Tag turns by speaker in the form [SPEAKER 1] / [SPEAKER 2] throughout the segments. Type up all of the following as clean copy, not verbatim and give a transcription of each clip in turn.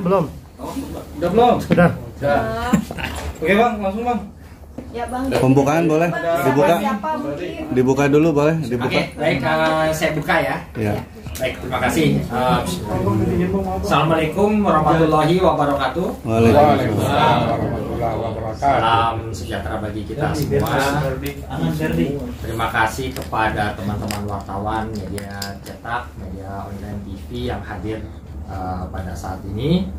[SPEAKER 1] belum?
[SPEAKER 2] Oh, udah belum?
[SPEAKER 1] Sudah.
[SPEAKER 2] Sudah. Oke bang, langsung bang.
[SPEAKER 3] Ya bang.
[SPEAKER 4] Pembukaan boleh? Dibuka?
[SPEAKER 3] Siapa mungkin?
[SPEAKER 4] Dibuka dulu boleh? Dibuka.
[SPEAKER 2] Oke, baik, saya buka ya.
[SPEAKER 4] Ya.
[SPEAKER 2] Baik, terima kasih. Assalamualaikum warahmatullahi wabarakatuh.
[SPEAKER 4] Waalaikumsalam.
[SPEAKER 2] Salam sejahtera bagi kita semua. Terima kasih kepada teman-teman wartawan, media cetak, media online TV yang hadir pada saat ini.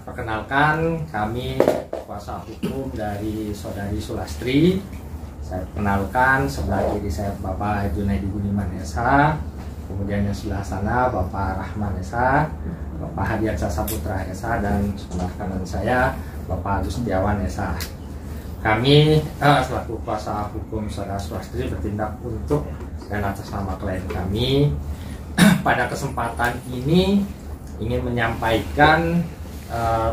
[SPEAKER 2] Perkenalkan, kami kuasa hukum dari Saudari Sulastri. Saya kenalkan, sebelah kiri saya Bapak Junaidi Budiman SH, kemudian yang sebelah sana Bapak Rahman SH, Bapak Hadiansyah Saputra SH, dan sebelah kanan saya Bapak Agus Setiawan SH. Kami selaku kuasa hukum Saudara Sulastri bertindak untuk dan atas nama klien kami. Pada kesempatan ini ingin menyampaikan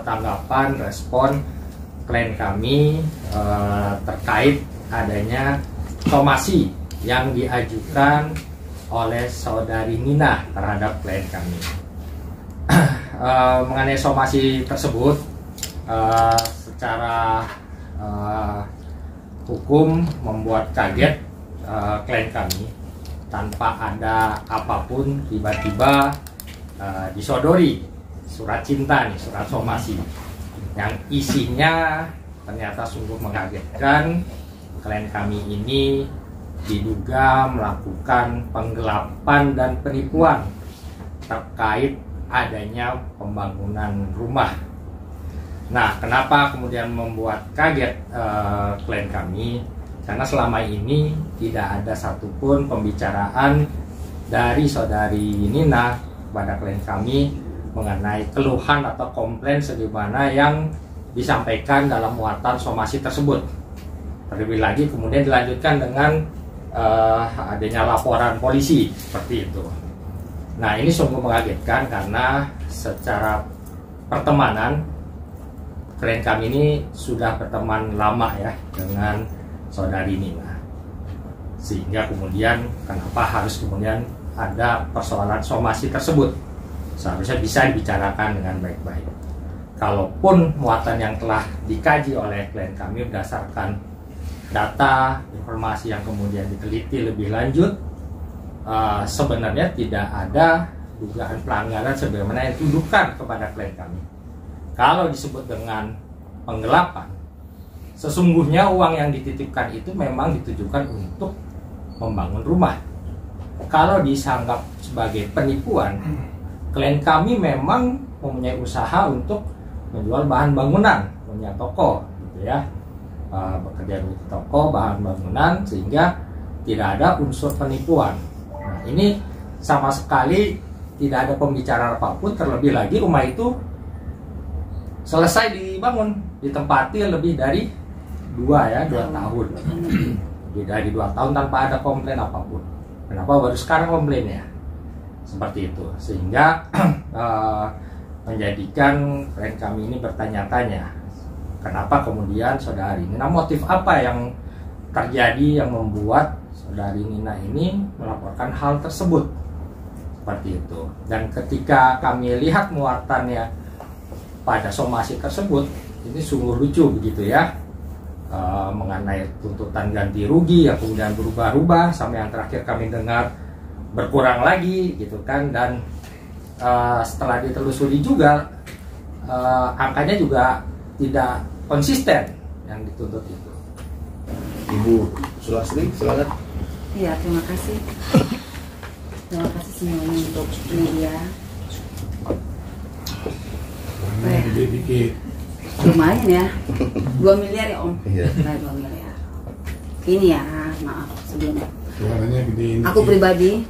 [SPEAKER 2] tanggapan, respon klien kami terkait adanya somasi yang diajukan oleh Saudari Nina terhadap klien kami. Mengenai somasi tersebut, secara hukum membuat kaget klien kami. Tanpa ada apapun, tiba-tiba disodori surat cinta nih, surat somasi yang isinya ternyata sungguh mengagetkan. Klien kami ini diduga melakukan penggelapan dan penipuan terkait adanya pembangunan rumah. Nah, kenapa kemudian membuat kaget klien kami? Karena selama ini tidak ada satupun pembicaraan dari Saudari Nina kepada klien kami mengenai keluhan atau komplain sebagaimana yang disampaikan dalam muatan somasi tersebut. Terlebih lagi kemudian dilanjutkan dengan adanya laporan polisi seperti itu. Nah, ini sungguh mengagetkan karena secara pertemanan klien kami ini sudah berteman lama ya dengan Saudari Nina, sehingga kemudian kenapa harus kemudian ada persoalan somasi tersebut. Seharusnya bisa dibicarakan dengan baik-baik. Kalaupun muatan yang telah dikaji oleh klien kami berdasarkan data, informasi yang kemudian diteliti lebih lanjut, sebenarnya tidak ada dugaan pelanggaran sebagaimana yang dituduhkan kepada klien kami. Kalau disebut dengan penggelapan, sesungguhnya uang yang dititipkan itu memang ditujukan untuk membangun rumah. Kalau disanggap sebagai penipuan, klien kami memang mempunyai usaha untuk menjual bahan bangunan, punya toko, gitu ya, bekerja di toko bahan bangunan, sehingga tidak ada unsur penipuan. Nah, ini sama sekali tidak ada pembicaraan apapun, terlebih lagi rumah itu selesai dibangun, ditempati lebih dari 2 tahun, lebih dari 2 tahun tanpa ada komplain apapun. Kenapa baru sekarang komplainnya? Seperti itu, sehingga menjadikan klien kami ini bertanya-tanya, kenapa kemudian Saudari Nina, motif apa yang terjadi yang membuat Saudari Nina ini melaporkan hal tersebut, seperti itu. Dan ketika kami lihat muatannya pada somasi tersebut, ini sungguh lucu begitu ya, mengenai tuntutan ganti rugi yang kemudian berubah-ubah sampai yang terakhir kami dengar berkurang lagi gitu kan. Dan setelah ditelusuri juga angkanya juga tidak konsisten yang dituntut itu.
[SPEAKER 4] Ibu Sulastri, silakan.
[SPEAKER 3] Iya, terima kasih. Terima kasih semuanya untuk media. Lumayan ya, 2 miliar ya Om.
[SPEAKER 4] Iya.
[SPEAKER 3] 2 miliar. Ini ya, maaf sebelumnya. Aku pribadi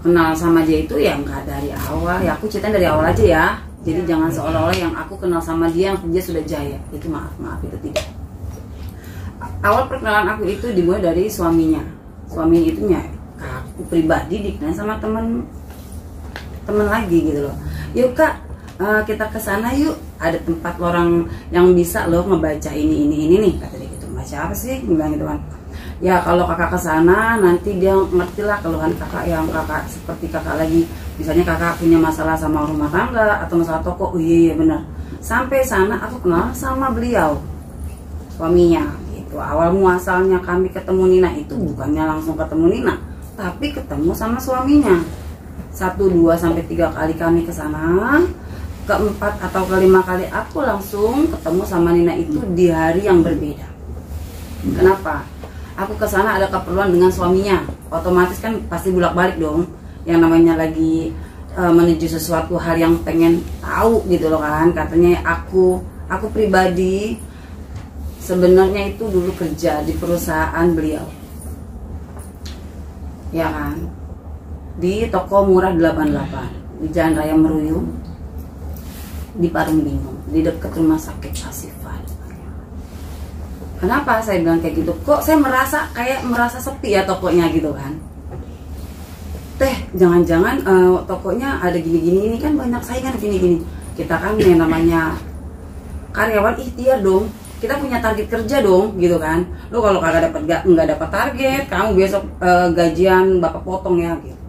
[SPEAKER 3] kenal sama dia itu ya nggak dari awal ya, aku ceritain dari awal aja ya. Jadi jangan seolah-olah yang aku kenal sama dia yang dia sudah jaya. Itu maaf itu tidak. Awal perkenalan aku itu dimulai dari suaminya. Suaminya itu aku pribadi dikenal sama temen lagi gitu loh. Yuk Kak, kita ke sana yuk, ada tempat orang yang bisa loh ngebaca ini nih, kata dia gitu. Baca apa sih? Bilang gitu kan. Ya kalau kakak ke sana nanti dia ngerti lah keluhan kakak, yang kakak seperti kakak lagi Misalnya kakak punya masalah sama rumah tangga atau masalah toko, oh iya benar. Sampai sana aku kenal sama beliau, suaminya gitu. Awal muasalnya kami ketemu Nina itu bukannya langsung ketemu Nina, tapi ketemu sama suaminya. 1, 2 sampai 3 kali kami ke sana. Keempat atau kelima kali aku langsung ketemu sama Nina itu di hari yang berbeda. Kenapa? Aku ke sana ada keperluan dengan suaminya. Otomatis kan pasti bolak-balik dong. Yang namanya lagi menuju sesuatu hal yang pengen tahu gitu loh kan. Katanya aku pribadi sebenarnya itu dulu kerja di perusahaan beliau. Ya kan? Di toko murah 88 di Jalan Raya Meruyu, di Parung Bingung, di dekat rumah sakit Asifan. Kenapa saya bilang kayak gitu? Kok saya merasa sepi ya tokonya gitu kan? Teh, jangan-jangan tokonya ada gini-gini, ini kan banyak saingan gini-gini. Kita kan yang namanya karyawan ikhtiar dong. Kita punya target kerja dong, gitu kan? Lo kalau kagak nggak dapat target, kamu besok gajian bapak potong ya, gitu.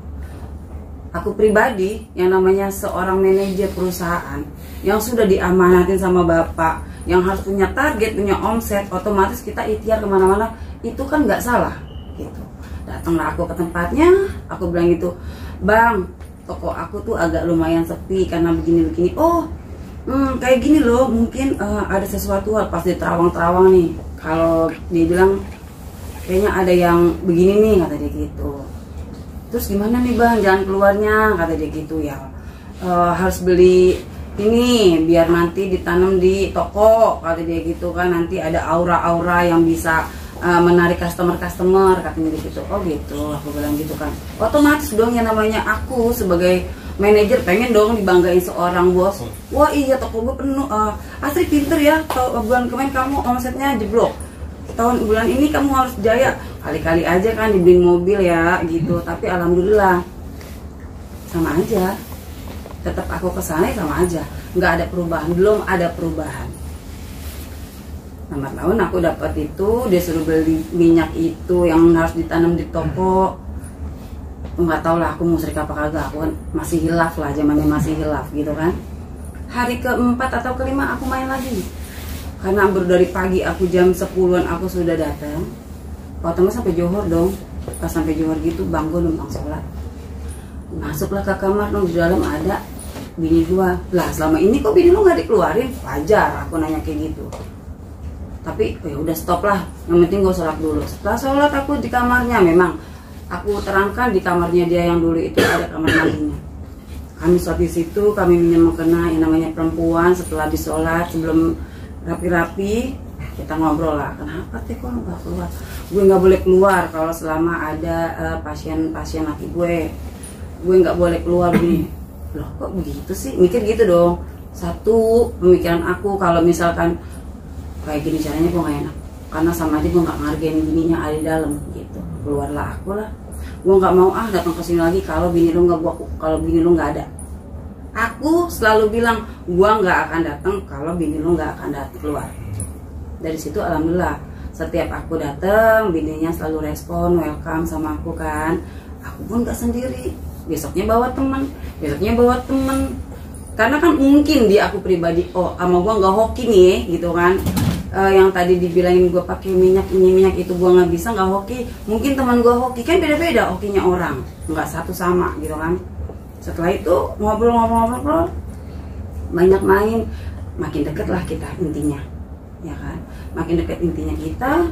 [SPEAKER 3] Aku pribadi yang namanya seorang manajer perusahaan yang sudah diamanatin sama bapak, yang harus punya target, punya omset, otomatis kita ikhtiar kemana-mana, itu kan nggak salah gitu. Datanglah aku ke tempatnya, aku bilang gitu, bang, toko aku tuh agak lumayan sepi karena begini-begini. Oh, kayak gini loh, mungkin ada sesuatu hal pas di terawang-terawang nih. Kalau dia bilang kayaknya ada yang begini nih, kata dia gitu. Terus gimana nih bang jalan keluarnya, kata dia gitu ya. Harus beli ini biar nanti ditanam di toko, kata dia gitu kan, nanti ada aura-aura yang bisa menarik customer, katanya gitu. Oh gitu, aku bilang gitu kan. Otomatis dong yang namanya aku sebagai manajer pengen dong dibanggain seorang bos. Wah iya toko gue penuh, Asri pinter ya, bulan kemarin kamu omsetnya jeblok, tahun bulan ini kamu harus jaya. Kali-kali aja kan dibeliin mobil ya gitu, tapi alhamdulillah sama aja. Tetap aku kesana sama aja, nggak ada perubahan, belum ada perubahan. Lambat laun aku dapat itu, dia suruh beli minyak itu yang harus ditanam di toko. Nggak tahu lah aku musyrik apa kagak, aku kan masih hilaf lah, zamannya masih hilaf gitu kan. Hari keempat atau kelima aku main lagi, karena baru dari pagi aku jam 10-an aku sudah datang. Otomatis sampai Johor dong. Pas sampai Johor gitu bangun numpang sholat, masuklah ke kamar dong, di dalam ada bini gua. Lah selama ini kok bini lu nggak dikeluarin? Wajar aku nanya kayak gitu. Tapi ya udah stop lah, yang penting gua sholat dulu. Setelah sholat aku di kamarnya, memang aku terangkan di kamarnya dia yang dulu itu ada kamar mandinya. Kami sholat di situ, kami minum mukena yang namanya perempuan. Setelah disolat, sebelum rapi-rapi kita ngobrol lah, kenapa teh kok nggak keluar? Gue nggak boleh keluar kalau selama ada pasien laki gue nggak boleh keluar gini. Loh kok begitu sih? Mikir gitu dong. Satu pemikiran aku, kalau misalkan kayak gini caranya gue nggak enak, karena sama aja gue nggak ngargain bininya ada di dalam gitu. Keluarlah aku lah, gue nggak mau datang ke sini lagi kalau bini lu nggak ada. Aku selalu bilang gue nggak akan datang kalau bini lu nggak akan datang keluar. Dari situ alhamdulillah setiap aku datang bininya selalu respon, welcome sama aku kan. Aku pun gak sendiri, besoknya bawa teman, karena kan mungkin di aku pribadi, oh sama gua nggak hoki nih gitu kan. Yang tadi dibilangin gua pakai minyak ini minyak itu gua nggak bisa, nggak hoki. Mungkin teman gua hoki, kan beda-beda hokinya orang, nggak satu sama gitu kan. Setelah itu ngobrol banyak main, makin deket lah kita intinya, ya kan. Makin deket intinya kita,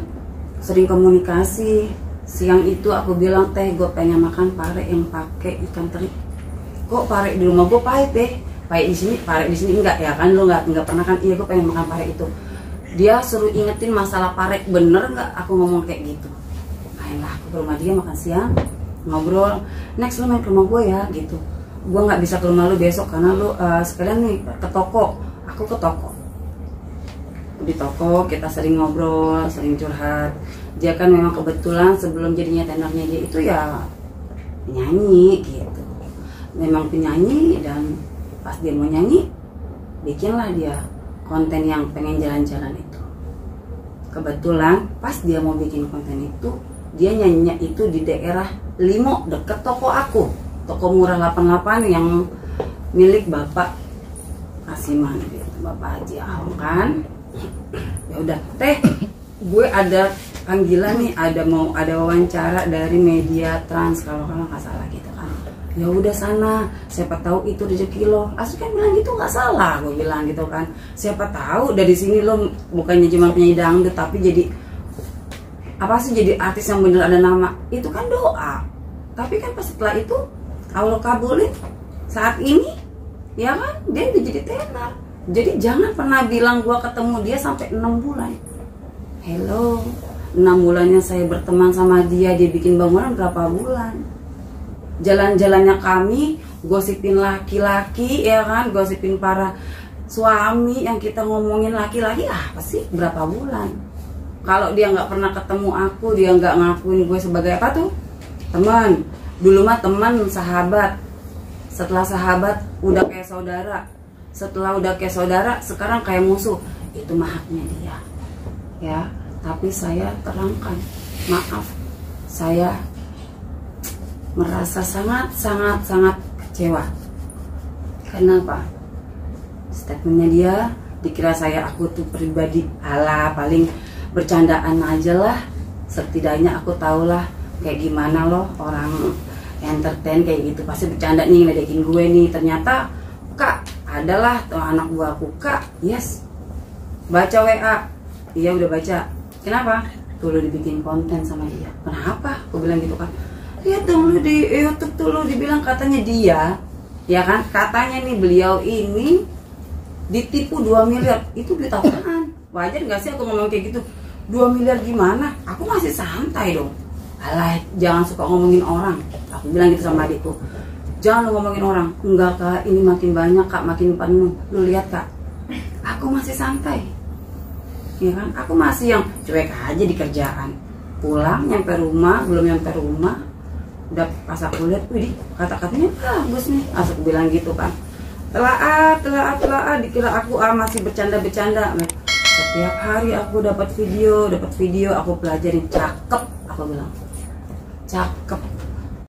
[SPEAKER 3] sering komunikasi. Siang itu aku bilang, teh gue pengen makan pare yang pakai ikan teri. Kok pare di rumah gue pahit deh, pahit di sini enggak ya kan, lo nggak pernah kan? Iya gue pengen makan pare itu. Dia suruh ingetin masalah pare, bener nggak aku ngomong kayak gitu. Mainlah aku ke rumah dia makan siang, ngobrol. Next lo main ke rumah gue ya gitu. Gue nggak bisa ke rumah lo besok karena lo sekalian nih ke toko. Aku ke toko. Di toko kita sering ngobrol, sering curhat. Dia kan memang kebetulan sebelum jadinya tenornya dia itu ya penyanyi gitu, memang penyanyi. Dan pas dia mau nyanyi, bikinlah dia konten yang pengen jalan-jalan itu. Kebetulan pas dia mau bikin konten itu, dia nyanyinya itu di daerah Limo deket toko aku. toko murah 88 yang milik Bapak Kasiman gitu, Bapak Haji Ahong kan. Ya udah, teh, gue ada panggilan nih, ada wawancara dari media Trans kalau nggak salah gitu kan. Ya udah sana, siapa tahu itu rezeki lo. Asli kan bilang gitu nggak salah, gue bilang gitu kan. Siapa tahu dari sini lo bukannya cuma penyanyi dangdut tapi jadi apa sih, jadi artis yang bener ada nama. Itu kan doa. Tapi kan pas setelah itu Allah kabulin saat ini, ya kan dia udah jadi tenar. Jadi jangan pernah bilang gua ketemu dia sampai 6 bulan. Hello, 6 bulannya saya berteman sama dia bikin bangunan berapa bulan. Jalan-jalannya kami gosipin laki-laki, ya kan, gosipin para suami yang kita ngomongin laki-laki apa sih berapa bulan. Kalau dia nggak pernah ketemu aku, dia nggak ngakuin gue sebagai apa tuh teman. Dulu mah teman, sahabat. Setelah sahabat udah kayak saudara. Setelah udah kayak saudara, sekarang kayak musuh. Itu mah haknya dia. Ya, tapi saya terangkan, maaf, saya merasa sangat kecewa. Kenapa? Statementnya dia, dikira aku tuh pribadi, ala paling bercandaan aja lah. Setidaknya aku tahulah kayak gimana loh orang entertain kayak gitu, pasti bercanda nih, ngedekin gue nih. Ternyata Kak, adalah tuh anak buahku. Kak, yes, baca WA. Iya udah baca. Kenapa? Tuh lo dibikin konten sama dia. Kenapa? Aku bilang gitu kan. Lihat dong lu di YouTube tuh, lu dibilang katanya dia, ya kan, katanya nih beliau ini ditipu 2 miliar. Itu duit apaan? Wajar gak sih aku ngomong kayak gitu? 2 miliar gimana? Aku masih santai dong. Alah, jangan suka ngomongin orang. Aku bilang gitu sama adikku, jangan lu ngomongin orang. Enggak Kak, ini makin banyak Kak, makin penuh. Lu lihat Kak, aku masih santai, ya kan, aku masih yang cuek aja di kerjaan. Pulang, nyampe rumah, belum nyampe rumah, udah pas aku lihat, wih, kata-katanya bagus nih. Aku bilang gitu kan. Telah, dikira aku masih bercanda-bercanda. Setiap hari aku dapat video, aku pelajarin. Cakep, aku bilang. Cakep.